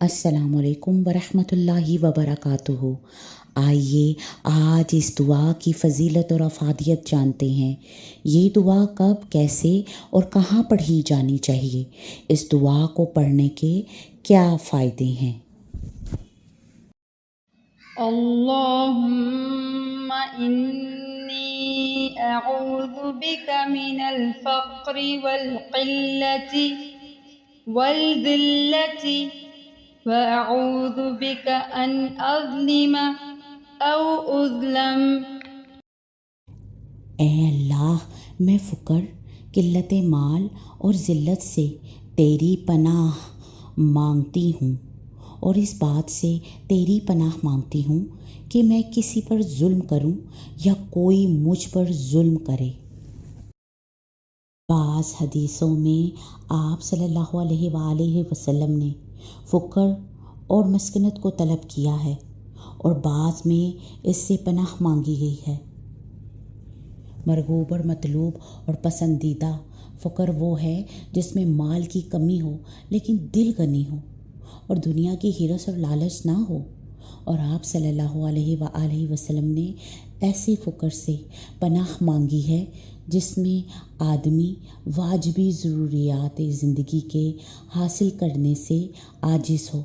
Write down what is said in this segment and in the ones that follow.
السلام علیکم ورحمۃ اللہ وبرکاتہ۔ آئیے آج اس دعا کی فضیلت اور افادیت جانتے ہیں۔ یہ دعا کب، کیسے اور کہاں پڑھی جانی چاہیے؟ اس دعا کو پڑھنے کے کیا فائدے ہیں؟ اللہم انی اعوذ بک من الفقر والقلة والذلة واعوذ بک ان اظلم او اظلم۔ اے اللہ، میں فقر، قلت مال اور ذلت سے تیری پناہ مانگتی ہوں، اور اس بات سے تیری پناہ مانگتی ہوں کہ میں کسی پر ظلم کروں یا کوئی مجھ پر ظلم کرے۔ بعض حدیثوں میں آپ صلی اللہ علیہ وآلہ وسلم نے فقر اور مسکنت کو طلب کیا ہے، اور بعض میں اس سے پناہ مانگی گئی ہے۔ مرغوب اور مطلوب اور پسندیدہ فقر وہ ہے جس میں مال کی کمی ہو لیکن دل غنی ہو، اور دنیا کی ہرس اور لالچ نہ ہو، اور آپ صلی اللہ علیہ وآلہ وسلم نے ایسے فقر سے پناہ مانگی ہے جس میں آدمی واجبی ضروریات زندگی کے حاصل کرنے سے عاجز ہو،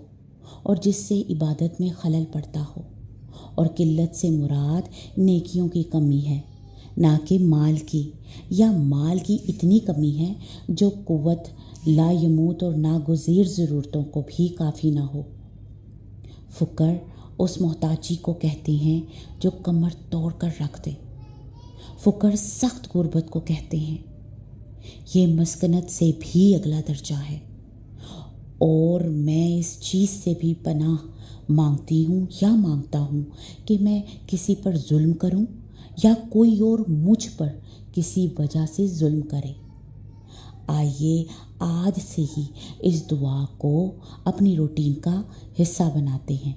اور جس سے عبادت میں خلل پڑتا ہو، اور قلت سے مراد نیکیوں کی کمی ہے، نہ کہ مال کی، یا مال کی اتنی کمی ہے جو قوت لا یموت اور ناگزیر ضرورتوں کو بھی کافی نہ ہو۔ فقر اس محتاجی کو کہتے ہیں جو کمر توڑ کر رکھ دے۔ فقر سخت غربت کو کہتے ہیں۔ یہ مسکنت سے بھی اگلا درجہ ہے، اور میں اس چیز سے بھی پناہ مانگتی ہوں یا مانگتا ہوں کہ میں کسی پر ظلم کروں یا کوئی اور مجھ پر کسی وجہ سے ظلم کرے۔ آئیے آج سے ہی اس دعا کو اپنی روٹین کا حصہ بناتے ہیں۔